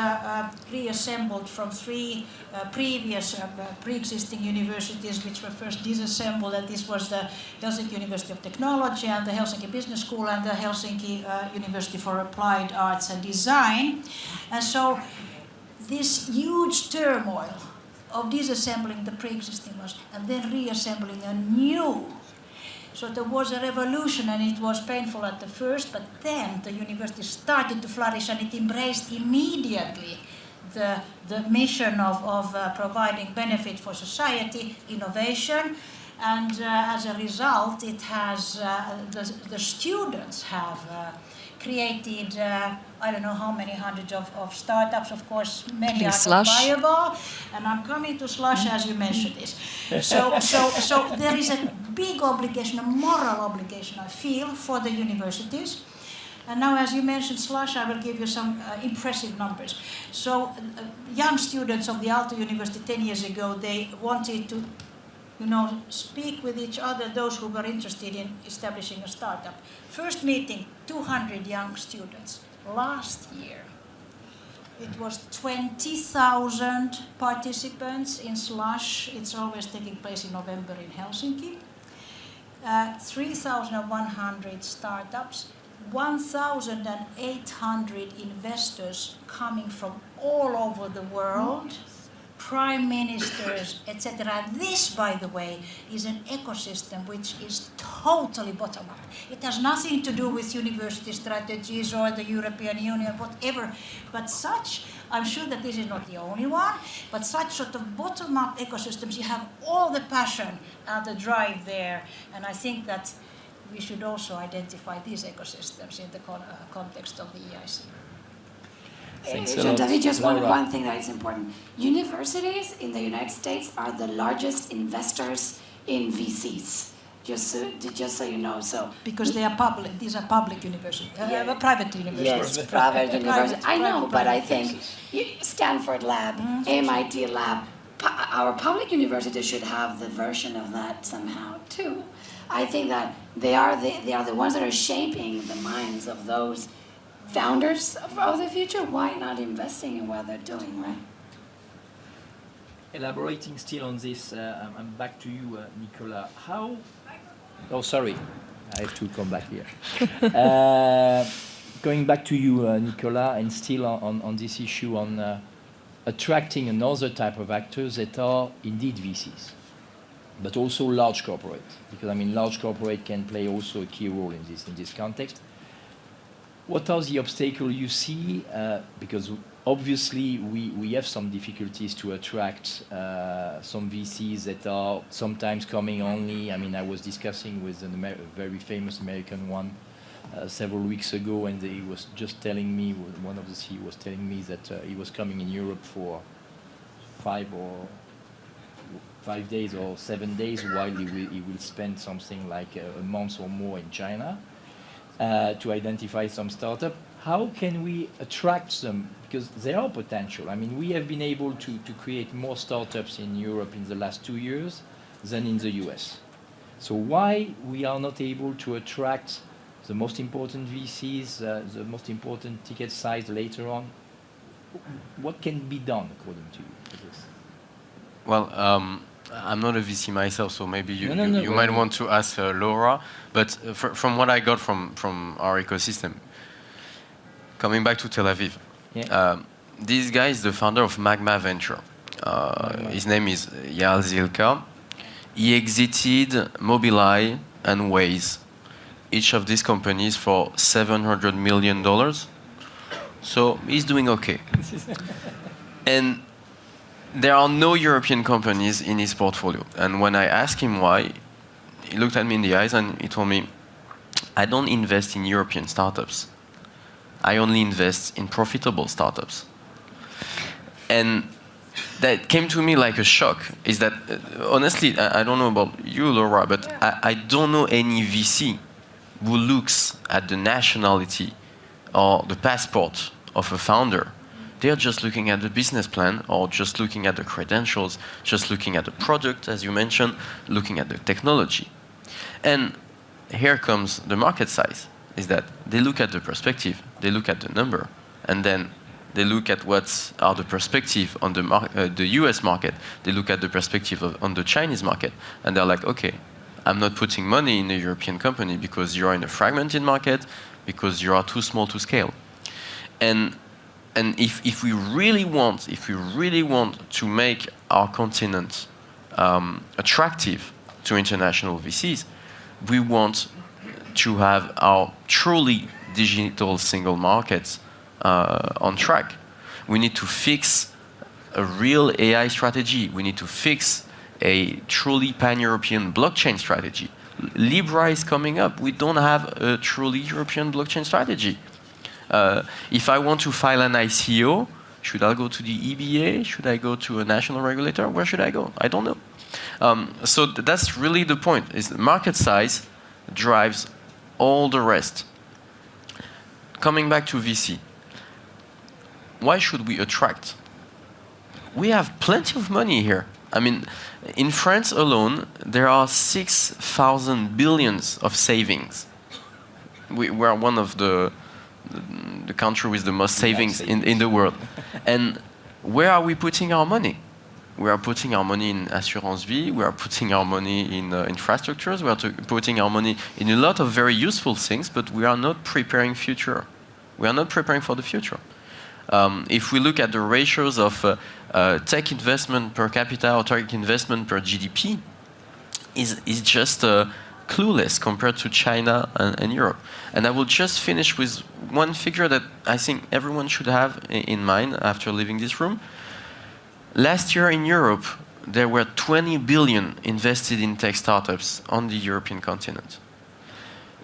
reassembled from three previous pre-existing universities, which were first disassembled, and this was the Helsinki University of Technology and the Helsinki Business School and the Helsinki University for Applied Arts and Design. And so this huge turmoil of disassembling the pre-existing ones and then reassembling a new. So there was a revolution, and it was painful at the first, but then the university started to flourish, and it embraced immediately the mission of providing benefit for society, innovation, and as a result, it has the students have created I don't know how many hundreds of startups. Of course, many are not viable, and I'm coming to Slush as you mentioned this. So there is a big obligation, a moral obligation, I feel, for the universities. And now, as you mentioned Slush, I will give you some impressive numbers. So young students of the Aalto University 10 years ago, they wanted to speak with each other, those who were interested in establishing a startup. First meeting, 200 young students. Last year, it was 20,000 participants in Slush. It's always taking place in November in Helsinki. 3,100 startups, 1,800 investors coming from all over the world, prime ministers, etc. This, by the way, is an ecosystem which is totally bottom-up. It has nothing to do with university strategies or the European Union, whatever. But I'm sure that this is not the only one, but such sort of bottom-up ecosystems, you have all the passion and the drive there. And I think that we should also identify these ecosystems in the context of the EIC. David, just one thing that is important. Universities in the United States are the largest investors in VCs. Just so you know. So because they are public, these are public universities, private universities. Yes, private universities. I know, but I think Stanford Lab, MIT Lab, our public universities should have the version of that somehow too. I think that they are the ones that are shaping the minds of those founders of the future. Why not investing in what they're doing, right? Elaborating still on this, I'm back to you, Nicola. Oh, sorry, I have to come back here. Going back to you, Nicola, and still on this issue on attracting another type of actors that are indeed VCs, but also large corporate, because large corporate can play also a key role in this context. What are the obstacles you see? Because obviously we have some difficulties to attract some VCs that are sometimes coming only. I was discussing with a very famous American one several weeks ago, and he was just telling me, one of the CEOs was telling me that he was coming in Europe for 5 days or 7 days, while he will spend something like a month or more in China. To identify some startup. how can we attract them? Because they are potential. I mean, we have been able to create more startups in Europe in the last 2 years than in the US. So why we are not able to attract the most important VCs, the most important ticket size later on? What can be done, according to you, for this? Well, I'm not a VC myself, so maybe you might want to ask Laura. But from what I got from our ecosystem, coming back to Tel Aviv, this guy is the founder of Magma Venture. His name is Yael Zilka. He exited Mobileye and Waze, each of these companies for $700 million. So he's doing okay. And there are no European companies in his portfolio. And when I asked him why, he looked at me in the eyes and he told me, I don't invest in European startups. I only invest in profitable startups. And that came to me like a shock, is that, honestly, I don't know about you, Laura, but I don't know any VC who looks at the nationality or the passport of a founder. They're just looking at the business plan or just looking at the credentials, just looking at the product, as you mentioned, looking at the technology. And here comes the market size, is that they look at the perspective, they look at the number, and then they look at what are the perspective on the US market, they look at the perspective on the Chinese market, and they're like, okay, I'm not putting money in a European company because you are in a fragmented market, because you are too small to scale. And if we really want to make our continent attractive to international VCs, we want to have our truly digital single markets on track. We need to fix a real AI strategy. We need to fix a truly pan-European blockchain strategy. Libra is coming up. We don't have a truly European blockchain strategy. If I want to file an ICO, should I go to the EBA? Should I go to a national regulator? Where should I go? I don't know. So that's really the point, is the market size drives all the rest. Coming back to VC, why should we attract? We have plenty of money here. I mean, in France alone, there are 6,000 billions of savings. We are one of the country with the most savings in the world. And where are we putting our money? We are putting our money in assurance vie, we are putting our money in infrastructures, we are putting our money in a lot of very useful things, but we are not preparing future. We are not preparing for the future. If we look at the ratios of tech investment per capita or tech investment per GDP, is just clueless compared to China and Europe. And I will just finish with one figure that I think everyone should have in mind after leaving this room. Last year in Europe, there were 20 billion invested in tech startups on the European continent.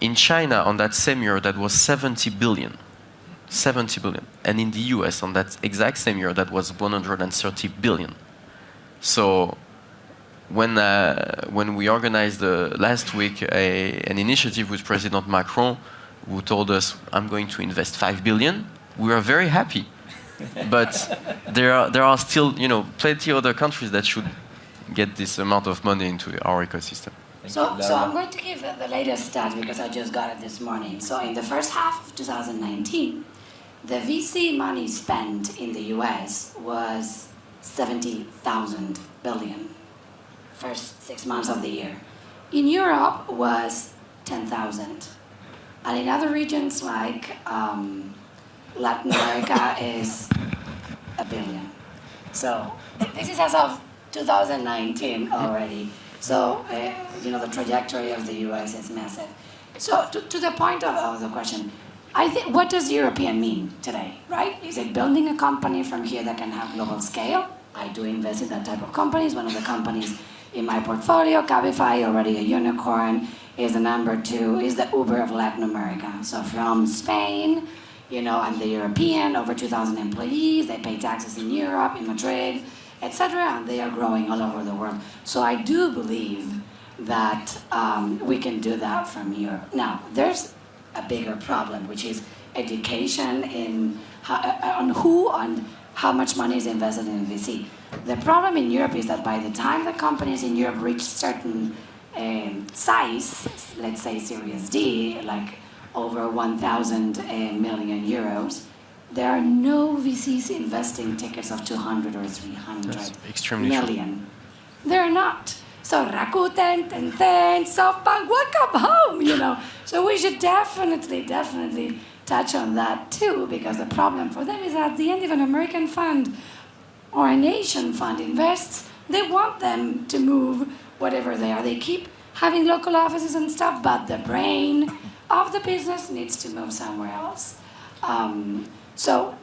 In China, on that same year, that was 70 billion. 70 billion. And in the US, on that exact same year, that was 130 billion. So when we organized last week an initiative with President Macron, who told us, I'm going to invest 5 billion, we were very happy. But there are still, plenty of other countries that should get this amount of money into our ecosystem. So I'm going to give the latest stat because I just got it this morning. So in the first half of 2019, the VC money spent in the US was 70,000 billion. First 6 months of the year. In Europe was 10,000. And in other regions like Latin America is 1 billion. So this is as of 2019 already. So, the trajectory of the US is massive. So to the point of the question, I think, what does European mean today, right? Is it building a company from here that can have global scale? I do invest in that type of companies. One of the companies in my portfolio, Cabify, already a unicorn, is the number 2, is the Uber of Latin America. So from Spain, and the European, over 2,000 employees, they pay taxes in Europe, in Madrid, etc., and they are growing all over the world. So I do believe that we can do that from Europe. Now, there's a bigger problem, which is education on how much money is invested in VC. The problem in Europe is that by the time the companies in Europe reach certain size, let's say Series D, like over 1,000 million euros, there are no VCs investing tickets of 200 or 300 That's extremely million. There are not. So Rakuten, Tencent, SoftBank, welcome home, you know. So we should definitely touch on that too, because the problem for them is at the end, if an American fund or an Asian fund invests, they want them to move whatever they are. They keep having local offices and stuff, but the brain of the business needs to move somewhere else. So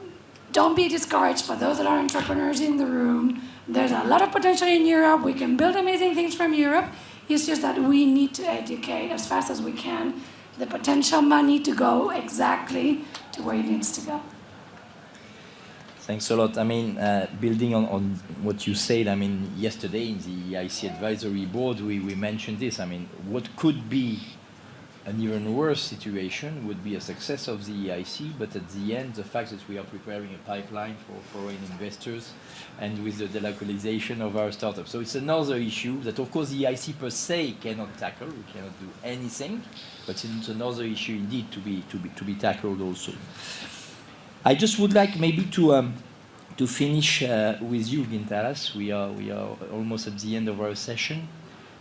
don't be discouraged for those that are entrepreneurs in the room. There's a lot of potential in Europe. We can build amazing things from Europe. It's just that we need to educate as fast as we can the potential money to go exactly to where it needs to go. Thanks a lot. I mean, building on what you said, I mean, yesterday in the EIC Advisory Board, we mentioned this. I mean, what could be an even worse situation would be a success of the EIC, but at the end, the fact that we are preparing a pipeline for foreign investors and with the delocalization of our startups. So it's another issue that, of course, the EIC per se cannot tackle. We cannot do anything, but it's another issue indeed to be tackled also. I just would like maybe to finish with you, Gintaras. We are almost at the end of our session.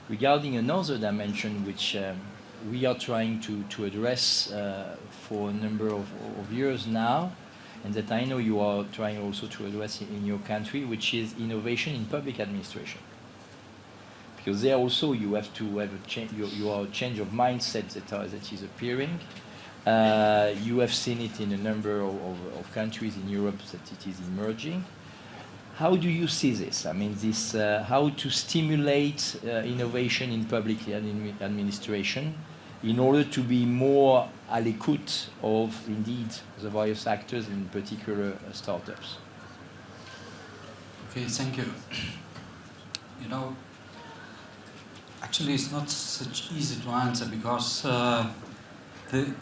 Regarding another dimension which we are trying to address for a number of years now, and that I know you are trying also to address in your country, which is innovation in public administration. Because there also you have to have a change of mindset that is appearing. You have seen it in a number of countries in Europe that it is emerging. How do you see this? I mean, this how to stimulate innovation in public administration in order to be more à l'écoute of, indeed, the various actors, in particular startups? Okay, thank you. You know, actually it's not such easy to answer because the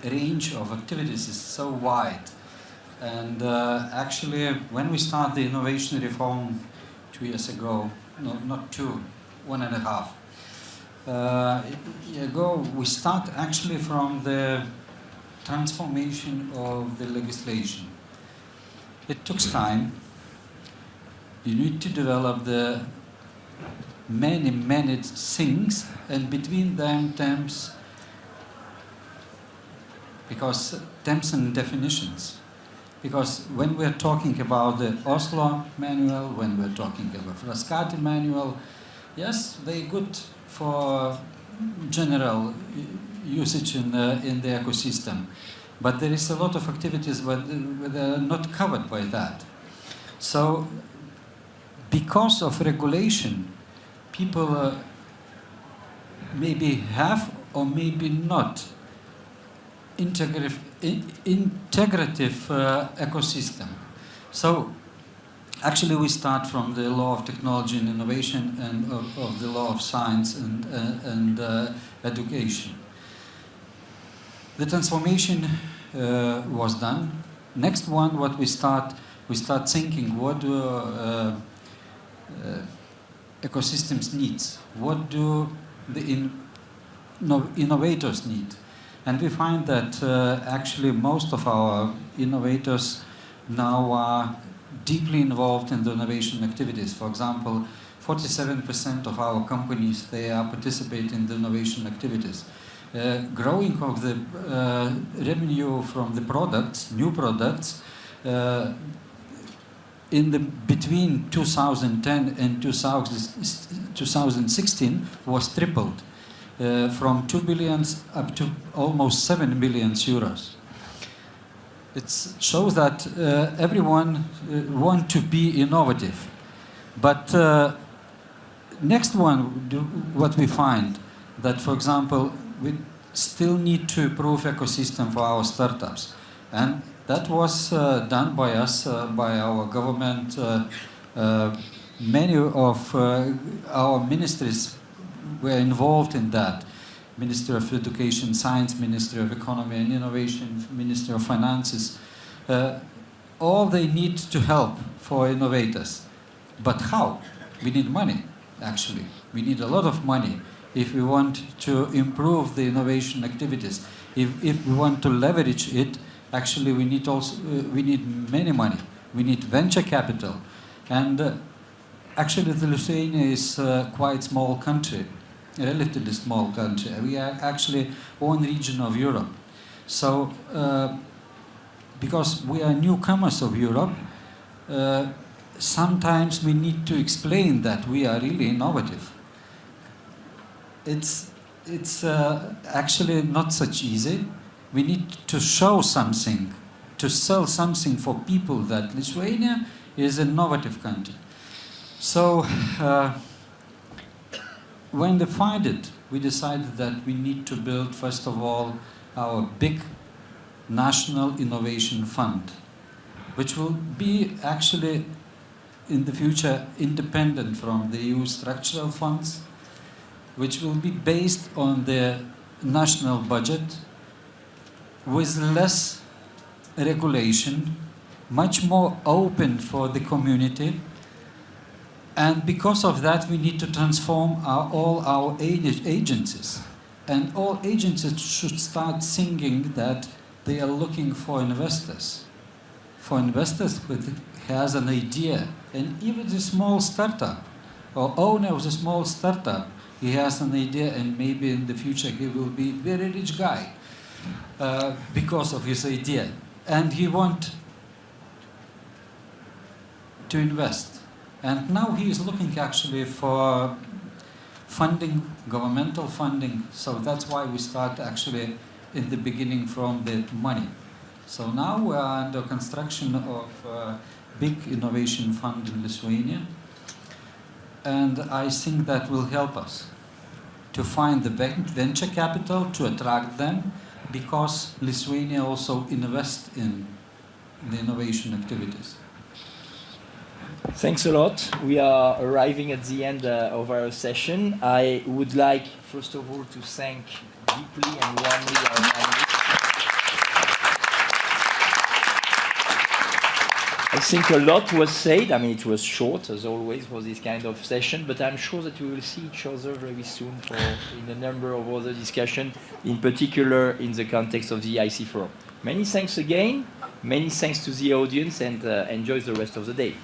range of activities is so wide. And actually, when we started the innovation reform 2 years ago, no, not two, 1.5 ago, we start actually from the transformation of the legislation. It took time. You need to develop the many things, and between them terms, because terms and definitions. Because when we're talking about the Oslo manual, when we're talking about Frascati manual, yes, they're good for general usage in the ecosystem. But there is a lot of activities where they're not covered by that. So, because of regulation, people maybe have or maybe not integrative ecosystem. So actually we start from the law of technology and innovation and of the law of science and education. The transformation was done. Next one, what we start thinking, what do ecosystems need? What do the innovators need? And we find that actually most of our innovators now are deeply involved in the innovation activities. For example, 47% of our companies, they are participating in the innovation activities. Growing of the revenue from the products, new products, between 2010 and 2016 was tripled. From 2 billion up to almost 7 billion euros. It shows that everyone wants to be innovative. But next one, what we find, that for example, we still need to improve ecosystem for our startups. And that was done by us, by our government. Many of our ministries were involved in that. Ministry of Education, Science, Ministry of Economy and Innovation, Ministry of Finances. All they need to help for innovators. But how? We need money, actually. We need a lot of money if we want to improve the innovation activities. If we want to leverage it, actually we need many money. We need venture capital. And actually the Lithuania is a quite small country, a relatively small country. We are actually one region of Europe. So, because we are newcomers of Europe, sometimes we need to explain that we are really innovative. It's actually not such easy. We need to show something, to sell something for people that Lithuania is an innovative country. So when they find it, we decided that we need to build, first of all, our big national innovation fund, which will be actually in the future independent from the EU structural funds, which will be based on the national budget with less regulation, much more open for the community. And because of that, we need to transform all our agencies. And all agencies should start thinking that they are looking for investors. For investors who has an idea. And even the small startup, or owner of the small startup, he has an idea, and maybe in the future he will be a very rich guy because of his idea. And he wants to invest. And now he is looking actually for funding, governmental funding. So that's why we start actually in the beginning from the money. So now we are under construction of a big innovation fund in Lithuania. And I think that will help us to find the venture capital, to attract them, because Lithuania also invests in the innovation activities. Thanks a lot. We are arriving at the end of our session. I would like, first of all, to thank deeply and warmly our panelists. I think a lot was said. I mean, it was short, as always, for this kind of session, but I'm sure that we will see each other very soon in a number of other discussions, in particular in the context of the EIC Forum. Many thanks again. Many thanks to the audience, and enjoy the rest of the day.